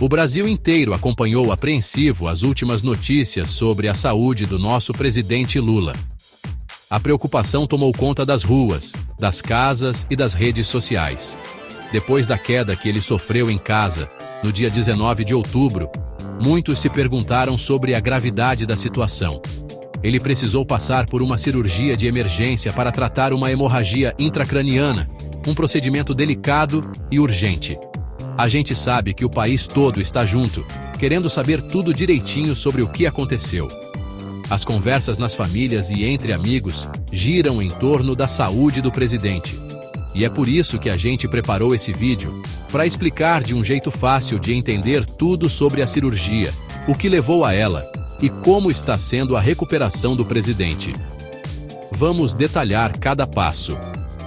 O Brasil inteiro acompanhou apreensivo as últimas notícias sobre a saúde do nosso presidente Lula. A preocupação tomou conta das ruas, das casas e das redes sociais. Depois da queda que ele sofreu em casa, no dia 19 de outubro, muitos se perguntaram sobre a gravidade da situação. Ele precisou passar por uma cirurgia de emergência para tratar uma hemorragia intracraniana, um procedimento delicado e urgente. A gente sabe que o país todo está junto, querendo saber tudo direitinho sobre o que aconteceu. As conversas nas famílias e entre amigos giram em torno da saúde do presidente. E é por isso que a gente preparou esse vídeo, para explicar de um jeito fácil de entender tudo sobre a cirurgia, o que levou a ela e como está sendo a recuperação do presidente. Vamos detalhar cada passo.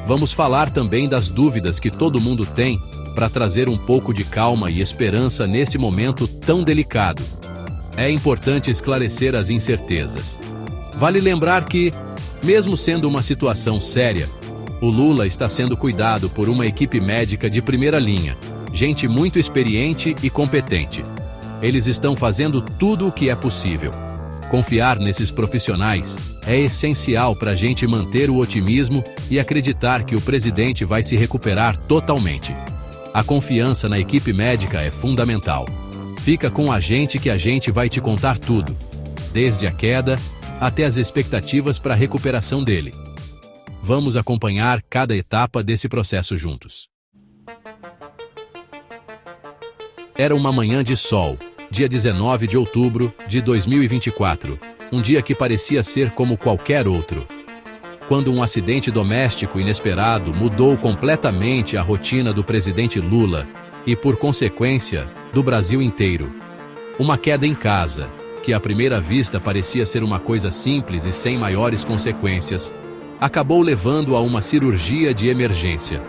Vamos falar também das dúvidas que todo mundo tem, para trazer um pouco de calma e esperança nesse momento tão delicado. É importante esclarecer as incertezas. Vale lembrar que, mesmo sendo uma situação séria, o Lula está sendo cuidado por uma equipe médica de primeira linha, gente muito experiente e competente. Eles estão fazendo tudo o que é possível. Confiar nesses profissionais é essencial para a gente manter o otimismo e acreditar que o presidente vai se recuperar totalmente. A confiança na equipe médica é fundamental. Fica com a gente que a gente vai te contar tudo, desde a queda até as expectativas para a recuperação dele. Vamos acompanhar cada etapa desse processo juntos. Era uma manhã de sol, dia 19 de outubro de 2024, um dia que parecia ser como qualquer outro. Quando um acidente doméstico inesperado mudou completamente a rotina do presidente Lula e, por consequência, do Brasil inteiro. Uma queda em casa, que à primeira vista parecia ser uma coisa simples e sem maiores consequências, acabou levando a uma cirurgia de emergência.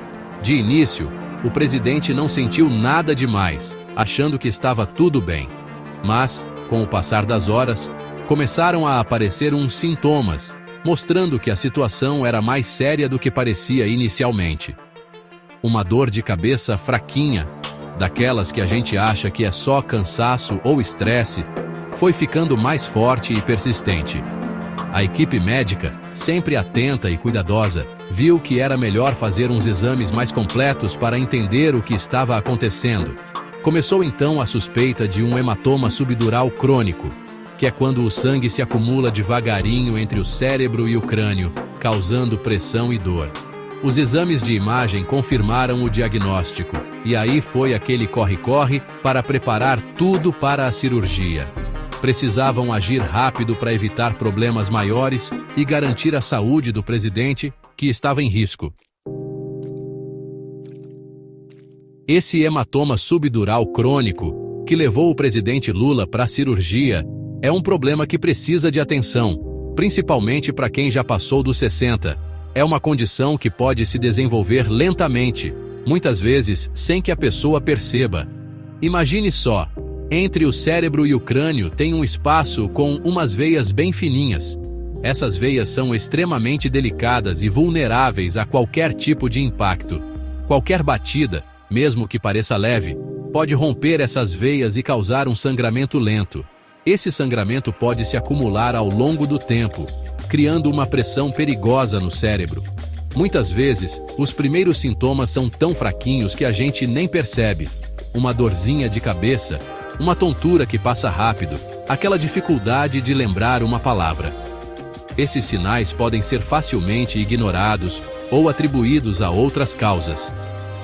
De início, o presidente não sentiu nada demais, achando que estava tudo bem. Mas, com o passar das horas, começaram a aparecer uns sintomas, mostrando que a situação era mais séria do que parecia inicialmente. Uma dor de cabeça fraquinha, daquelas que a gente acha que é só cansaço ou estresse, foi ficando mais forte e persistente. A equipe médica, sempre atenta e cuidadosa, viu que era melhor fazer uns exames mais completos para entender o que estava acontecendo. Começou então a suspeita de um hematoma subdural crônico, que é quando o sangue se acumula devagarinho entre o cérebro e o crânio, causando pressão e dor. Os exames de imagem confirmaram o diagnóstico, e aí foi aquele corre-corre para preparar tudo para a cirurgia. Precisavam agir rápido para evitar problemas maiores e garantir a saúde do presidente, que estava em risco. Esse hematoma subdural crônico, que levou o presidente Lula para a cirurgia, é um problema que precisa de atenção, principalmente para quem já passou dos 60. É uma condição que pode se desenvolver lentamente, muitas vezes sem que a pessoa perceba. Imagine só, entre o cérebro e o crânio tem um espaço com umas veias bem fininhas. Essas veias são extremamente delicadas e vulneráveis a qualquer tipo de impacto. Qualquer batida, mesmo que pareça leve, pode romper essas veias e causar um sangramento lento. Esse sangramento pode se acumular ao longo do tempo, criando uma pressão perigosa no cérebro. Muitas vezes, os primeiros sintomas são tão fraquinhos que a gente nem percebe. Uma dorzinha de cabeça, uma tontura que passa rápido, aquela dificuldade de lembrar uma palavra. Esses sinais podem ser facilmente ignorados ou atribuídos a outras causas.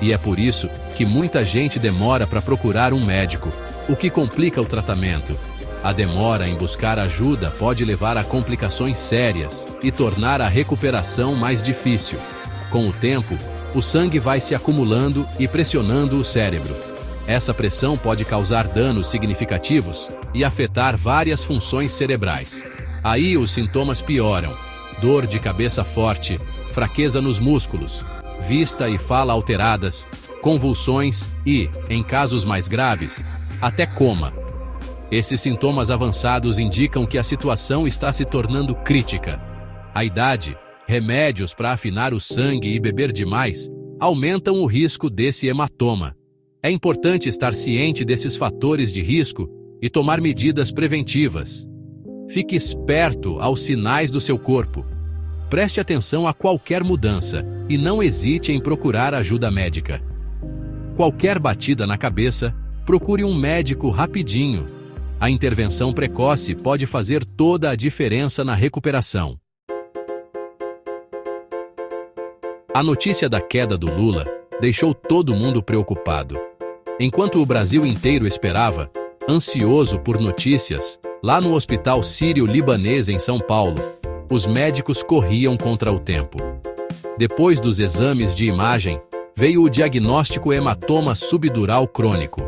E é por isso que muita gente demora para procurar um médico, o que complica o tratamento. A demora em buscar ajuda pode levar a complicações sérias e tornar a recuperação mais difícil. Com o tempo, o sangue vai se acumulando e pressionando o cérebro. Essa pressão pode causar danos significativos e afetar várias funções cerebrais. Aí os sintomas pioram: dor de cabeça forte, fraqueza nos músculos, vista e fala alteradas, convulsões e, em casos mais graves, até coma. Esses sintomas avançados indicam que a situação está se tornando crítica. A idade, remédios para afinar o sangue e beber demais aumentam o risco desse hematoma. É importante estar ciente desses fatores de risco e tomar medidas preventivas. Fique esperto aos sinais do seu corpo. Preste atenção a qualquer mudança e não hesite em procurar ajuda médica. Qualquer batida na cabeça, procure um médico rapidinho. A intervenção precoce pode fazer toda a diferença na recuperação. A notícia da queda do Lula deixou todo mundo preocupado. Enquanto o Brasil inteiro esperava, ansioso por notícias, lá no Hospital Sírio-Libanês em São Paulo, os médicos corriam contra o tempo. Depois dos exames de imagem, veio o diagnóstico hematoma subdural crônico.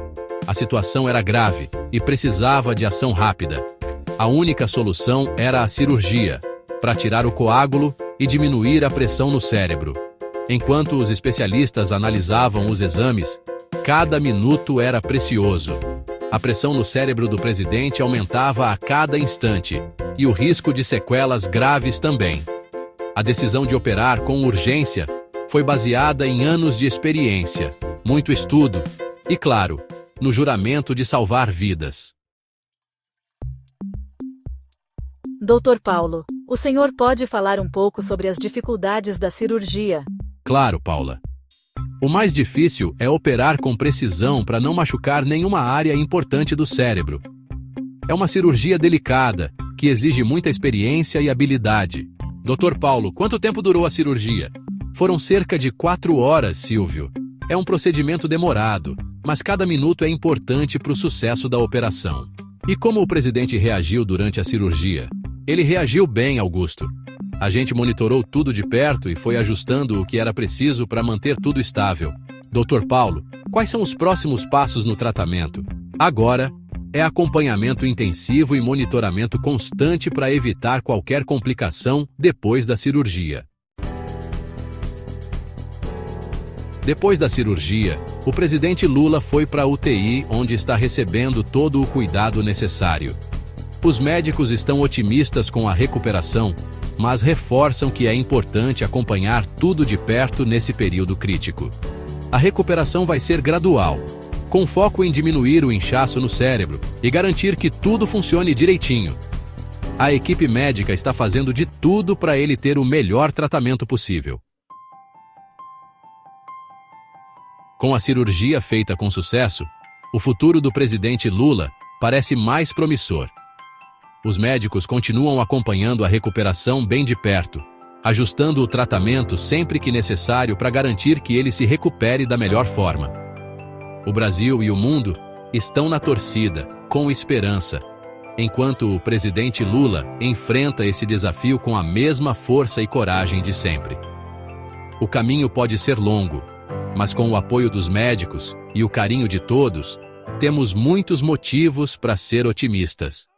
A situação era grave e precisava de ação rápida. A única solução era a cirurgia, para tirar o coágulo e diminuir a pressão no cérebro. Enquanto os especialistas analisavam os exames, cada minuto era precioso. A pressão no cérebro do presidente aumentava a cada instante, e o risco de sequelas graves também. A decisão de operar com urgência foi baseada em anos de experiência, muito estudo e, claro, no juramento de salvar vidas. Dr. Paulo, o senhor pode falar um pouco sobre as dificuldades da cirurgia? Claro, Paula. O mais difícil é operar com precisão para não machucar nenhuma área importante do cérebro. É uma cirurgia delicada, que exige muita experiência e habilidade. Dr. Paulo, quanto tempo durou a cirurgia? Foram cerca de 4 horas, Silvio. É um procedimento demorado, mas cada minuto é importante para o sucesso da operação. E como o presidente reagiu durante a cirurgia? Ele reagiu bem, Augusto. A gente monitorou tudo de perto e foi ajustando o que era preciso para manter tudo estável. Dr. Paulo, quais são os próximos passos no tratamento? Agora, é acompanhamento intensivo e monitoramento constante para evitar qualquer complicação depois da cirurgia. Depois da cirurgia, o presidente Lula foi para a UTI, onde está recebendo todo o cuidado necessário. Os médicos estão otimistas com a recuperação, mas reforçam que é importante acompanhar tudo de perto nesse período crítico. A recuperação vai ser gradual, com foco em diminuir o inchaço no cérebro e garantir que tudo funcione direitinho. A equipe médica está fazendo de tudo para ele ter o melhor tratamento possível. Com a cirurgia feita com sucesso, o futuro do presidente Lula parece mais promissor. Os médicos continuam acompanhando a recuperação bem de perto, ajustando o tratamento sempre que necessário para garantir que ele se recupere da melhor forma. O Brasil e o mundo estão na torcida, com esperança, enquanto o presidente Lula enfrenta esse desafio com a mesma força e coragem de sempre. O caminho pode ser longo, mas com o apoio dos médicos e o carinho de todos, temos muitos motivos para ser otimistas.